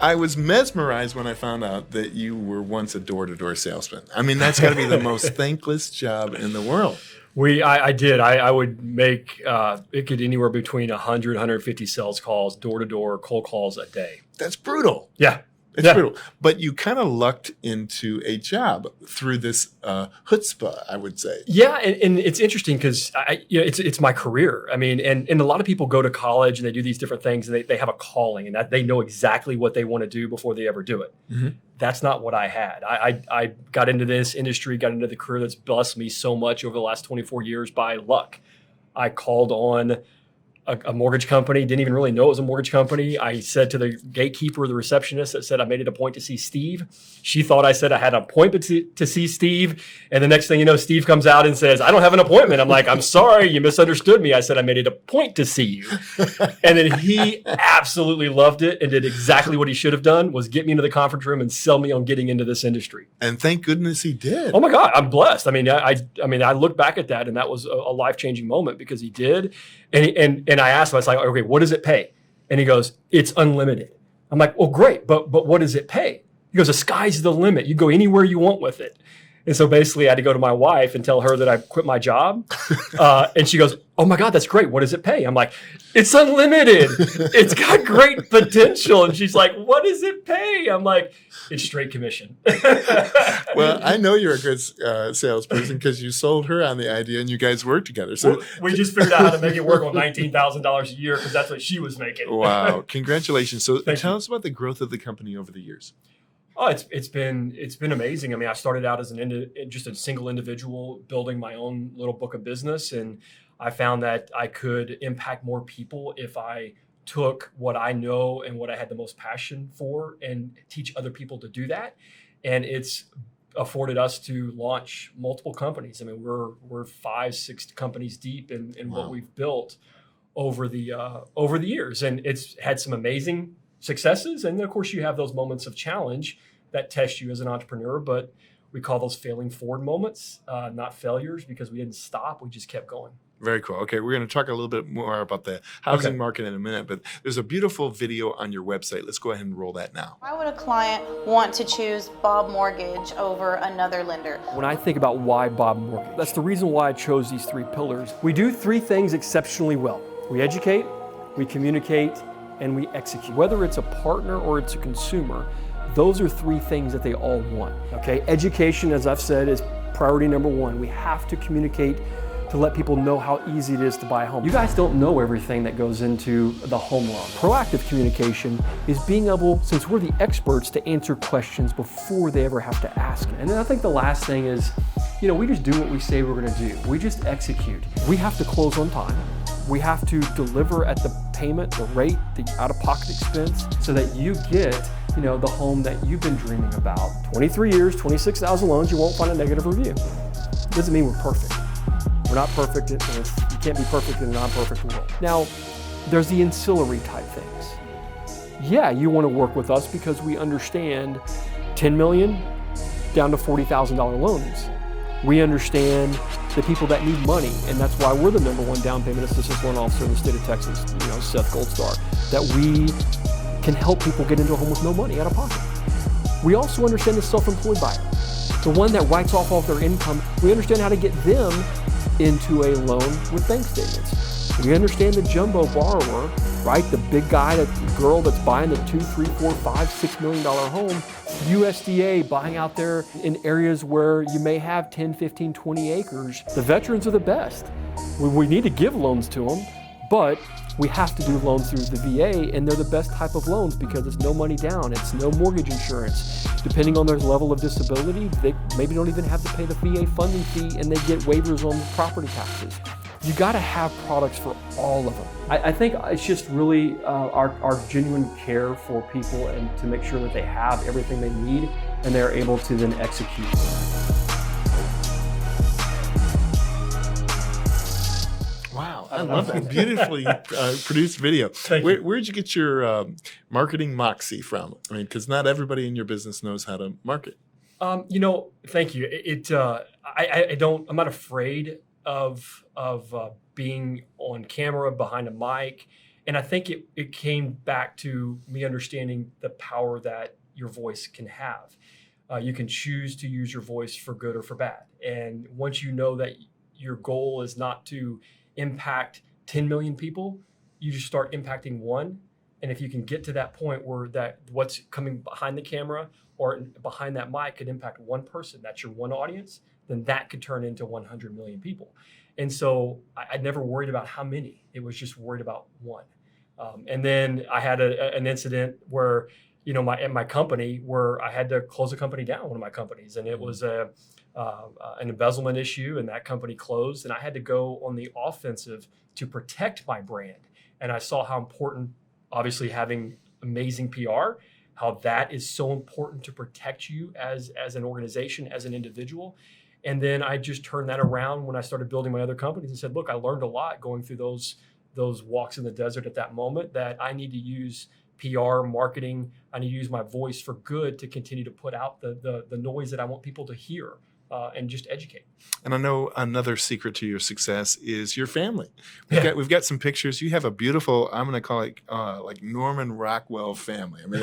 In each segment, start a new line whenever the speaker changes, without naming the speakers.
I was mesmerized when I found out that you were once a door-to-door salesman. I mean, that's got to be the most thankless job in the world.
I did. I would make, it could anywhere between 100, 150 sales calls, door-to-door, cold calls a day.
That's brutal.
Yeah.
It's brutal. But you kind of lucked into a job through this chutzpah, I would say.
Yeah, and it's interesting because it's my career. I mean, and a lot of people go to college and they do these different things and they have a calling and that they know exactly what they want to do before they ever do it. Mm-hmm. That's not what I had. I got into this industry, got into the career that's blessed me so much over the last 24 years by luck. I called on a mortgage company, didn't even really know it was a mortgage company. I said to the gatekeeper, the receptionist that said I made it a point to see Steve. She thought I said I had an appointment to see Steve. And the next thing you know, Steve comes out and says, I don't have an appointment. I'm like, I'm sorry, you misunderstood me. I said I made it a point to see you. And then he absolutely loved it and did exactly what he should have done, was get me into the conference room and sell me on getting into this industry.
And thank goodness he did.
Oh my God, I'm blessed. I mean, I look back at that and that was a life-changing moment because he did. And I asked him, I was like, okay, what does it pay? And he goes, it's unlimited. I'm like, well, great, but what does it pay? He goes, the sky's the limit. You go anywhere you want with it. And so basically I had to go to my wife and tell her that I quit my job. And she goes, oh my God, that's great. What does it pay? I'm like, it's unlimited. It's got great potential. And she's like, what does it pay? I'm like, it's straight commission.
Well, I know you're a good salesperson because you sold her on the idea and you guys worked together. So
we just figured out how to make it work on $19,000 a year because that's what she was making.
Wow. Congratulations. So tell us about the growth of the company over the years.
Oh, it's been amazing. I mean, I started out as just a single individual building my own little book of business, and I found that I could impact more people if I took what I know and what I had the most passion for and teach other people to do that. And it's afforded us to launch multiple companies. I mean, we're 5-6 companies deep in
Wow.
what we've built over the years, and it's had some amazing successes. And then, of course, you have those moments of challenge that test you as an entrepreneur, but we call those failing forward moments, not failures, because we didn't stop. We just kept going.
Very cool. Okay, we're going to talk a little bit more about the housing market in a minute, but there's a beautiful video on your website. Let's go ahead and roll that now.
Why would a client want to choose Bob Mortgage over another lender?
When I think about why Bob Mortgage, that's the reason why I chose these 3 pillars. We do 3 things exceptionally well. We educate, we communicate, and we execute. Whether it's a partner or it's a consumer, those are 3 things that they all want, okay? Education, as I've said, is priority number 1. We have to communicate to let people know how easy it is to buy a home. You guys don't know everything that goes into the home loan. Proactive communication is being able, since we're the experts, to answer questions before they ever have to ask. And then I think the last thing is, we just do what we say we're gonna do. We just execute. We have to close on time. We have to deliver at the payment, the rate, the out-of-pocket expense, so that you get the home that you've been dreaming about. 23 years, 26,000 loans, you won't find a negative review. Doesn't mean we're perfect. We're not perfect, and you can't be perfect in a non-perfect world. Now, there's the ancillary type things. Yeah, you want to work with us because we understand 10 million down to $40,000 loans. We understand the people that need money, and that's why we're the #1 down payment assistance loan officer in the state of Texas, Seth Goldstar, that we can help people get into a home with no money out of pocket. We also understand the self-employed buyer, the one that writes off all of their income. We understand how to get them into a loan with bank statements. We understand the jumbo borrower, right? The big guy, the girl that's buying the $2, $3, $4, $5, $6 million home. USDA buying out there in areas where you may have 10, 15, 20 acres. The veterans are the best. We need to give loans to them, but we have to do loans through the VA, and they're the best type of loans because it's no money down, it's no mortgage insurance. Depending on their level of disability, they maybe don't even have to pay the VA funding fee, and they get waivers on property taxes. You got to have products for all of them. I think it's just really our genuine care for people and to make sure that they have everything they need and they're able to then execute.
Wow, I love that. Beautifully produced video. Where'd you get your marketing moxie from? I mean, because not everybody in your business knows how to market.
Thank you. I'm not afraid of being on camera behind a mic. And I think it came back to me understanding the power that your voice can have. You can choose to use your voice for good or for bad. And once you know that your goal is not to impact 10 million people, you just start impacting one. And if you can get to that point where that what's coming behind the camera or behind that mic could impact one person, that's your one audience, then that could turn into 100 million people. And so I never worried about how many. It was just worried about one. And then I had an incident where, my company, where I had to close a company down, one of my companies, and it was an embezzlement issue, and that company closed, and I had to go on the offensive to protect my brand. And I saw how important, obviously, having amazing PR, how that is so important to protect you as an organization, as an individual. And then I just turned that around when I started building my other companies and said, look, I learned a lot going through those walks in the desert at that moment, that I need to use PR, marketing. I need to use my voice for good to continue to put out the noise that I want people to hear, and just educate.
And I know another secret to your success is your family. We've got some pictures. You have a beautiful, I'm going to call it like Norman Rockwell family. I mean,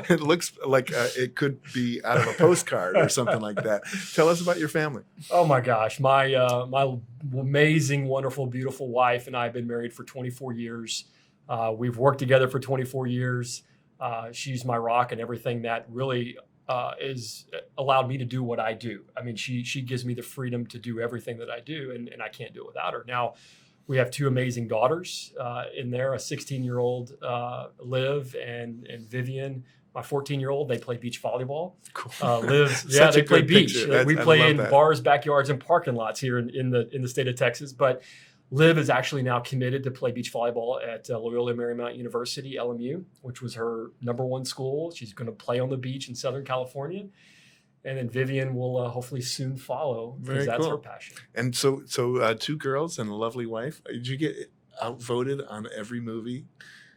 it looks like it could be out of a postcard or something like that. Tell us about your family.
Oh my gosh, my amazing, wonderful, beautiful wife and I have been married for 24 years. We've worked together for 24 years. She's my rock and everything that really is allowed me to do what I do. I mean, she gives me the freedom to do everything that I do, and I can't do it without her. Now, we have two amazing daughters in there, a 16-year-old Liv and Vivian. My 14-year-old, they play beach volleyball.
Cool.
Liv, yeah, they play beach. We play in
that.
Bars, backyards, and parking lots here in the state of Texas. But Liv is actually now committed to play beach volleyball at Loyola Marymount University, LMU, which was her number one school. She's going to play on the beach in Southern California. And then Vivian will hopefully soon follow, because that's her passion.
And so two girls and a lovely wife. Did you get outvoted on every movie?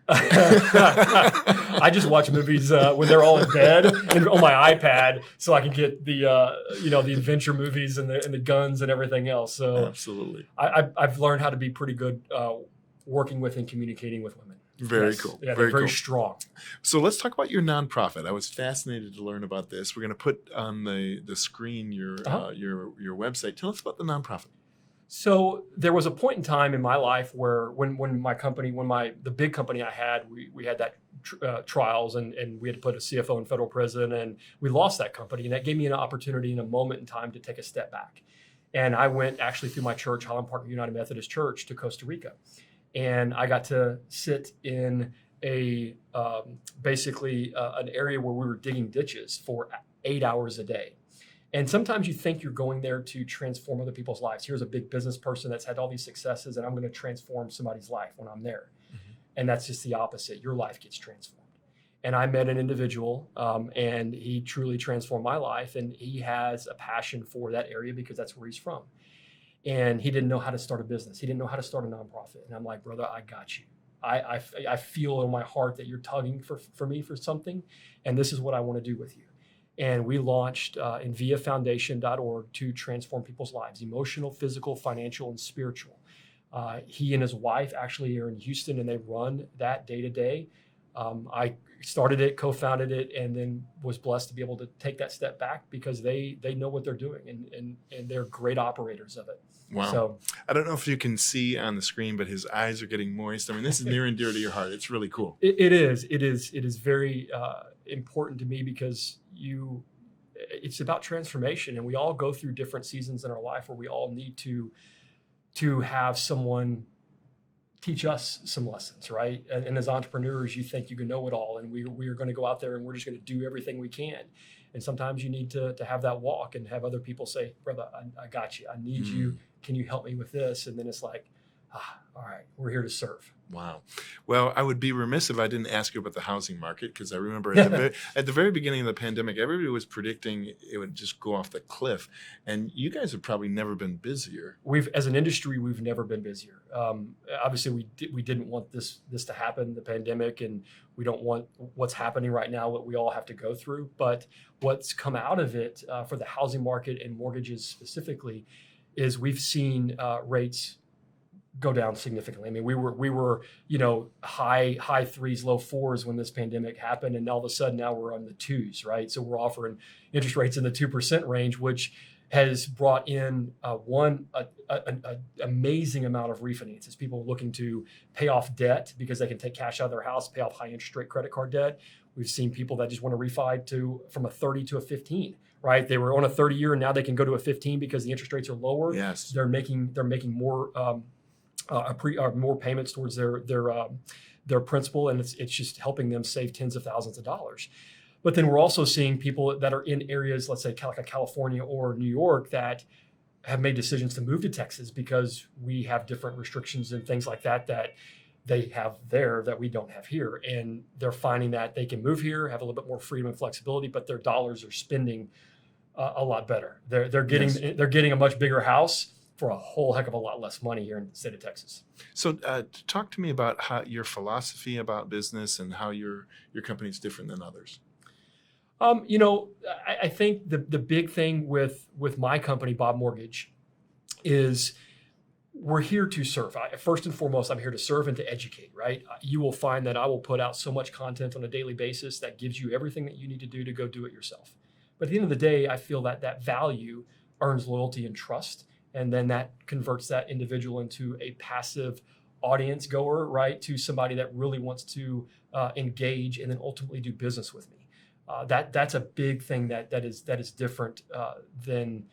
I just watch movies when they're all in bed and on my iPad, so I can get the the adventure movies and the guns and everything else. So
absolutely,
I've learned how to be pretty good working with and communicating with women.
Very cool.
Yeah, they're very strong.
So let's talk about your nonprofit. I was fascinated to learn about this. We're going to put on the screen your website. Tell us about the nonprofit.
So there was a point in time in my life where when the big company I had, we had that trials and we had to put a CFO in federal prison, and we lost that company. And that gave me an opportunity in a moment in time to take a step back. And I went actually through my church, Highland Park United Methodist Church, to Costa Rica. And I got to sit in basically an area where we were digging ditches for 8 hours a day. And sometimes you think you're going there to transform other people's lives. Here's a big business person that's had all these successes, and I'm going to transform somebody's life when I'm there. Mm-hmm. And that's just the opposite. Your life gets transformed. And I met an individual, and he truly transformed my life. And he has a passion for that area because that's where he's from. And he didn't know how to start a business. He didn't know how to start a nonprofit. And I'm like, brother, I got you. I feel in my heart that you're tugging for me for something, and this is what I want to do with you. And we launched inviafoundation.org to transform people's lives, emotional, physical, financial, and spiritual. He and his wife actually are in Houston, and they run that day to day. I started it, co-founded it, and then was blessed to be able to take that step back because they know what they're doing, and they're great operators of it.
Wow.
So,
I don't know if you can see on the screen, but his eyes are getting moist. I mean, this is near and dear to your heart. It's really cool.
It is very important to me because it's about transformation, and we all go through different seasons in our life where we all need to have someone teach us some lessons, right? And as entrepreneurs, you think you can know it all, and we are going to go out there and we're just going to do everything we can. And sometimes you need to have that walk and have other people say, brother, I got you. I need you. Can you help me with this? And then it's like, all right, we're here to serve.
Wow. Well, I would be remiss if I didn't ask you about the housing market, because I remember at the very beginning of the pandemic, everybody was predicting it would just go off the cliff. And you guys have probably never been busier.
As an industry, we've never been busier. Obviously, we didn't want this to happen, the pandemic, and we don't want what's happening right now, what we all have to go through. But what's come out of it for the housing market and mortgages specifically is we've seen rates go down significantly. I mean, we were high threes, low fours when this pandemic happened, and all of a sudden now we're on the twos, right? So we're offering interest rates in the 2% range, which has brought in an amazing amount of refinances. People looking to pay off debt because they can take cash out of their house, pay off high interest rate credit card debt. We've seen people that just want to refi from a 30 to a 15, right? They were on a 30-year and now they can go to a 15 because the interest rates are lower.
Yes.
They're making more more payments towards their principal, and it's just helping them save tens of thousands of dollars. But then we're also seeing people that are in areas, let's say like California or New York, that have made decisions to move to Texas because we have different restrictions and things like that they have there that we don't have here. And they're finding that they can move here, have a little bit more freedom and flexibility, but their dollars are spending a lot better. They're getting a much bigger house for a whole heck of a lot less money here in the state of Texas.
So talk to me about how your philosophy about business and how your company is different than others.
I think the big thing with my company, Bob Mortgage, is we're here to serve. First and foremost, I'm here to serve and to educate, right? You will find that I will put out so much content on a daily basis that gives you everything that you need to do to go do it yourself. But at the end of the day, I feel that value earns loyalty and trust. And then that converts that individual into a passive audience goer, right? To somebody that really wants to engage and then ultimately do business with me. That's a big thing that is different than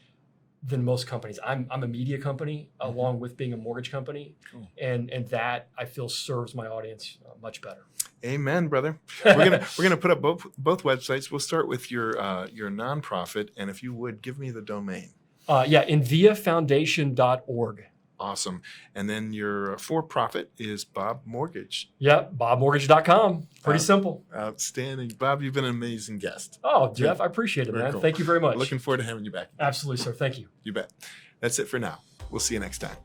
most companies. I'm a media company along with being a mortgage company, cool. and that I feel serves my audience much better. Amen, brother.
We're gonna put up both websites. We'll start with your nonprofit, and if you would give me the domain.
InviaFoundation.org.
Awesome. And then your for-profit is Bob Mortgage.
Yep, BobMortgage.com. Pretty simple.
Outstanding. Bob, you've been an amazing guest.
Oh, Jeff, I appreciate it, man. Cool. Thank you very much.
Looking forward to having you back.
Absolutely, sir. Thank you.
You bet. That's it for now. We'll see you next time.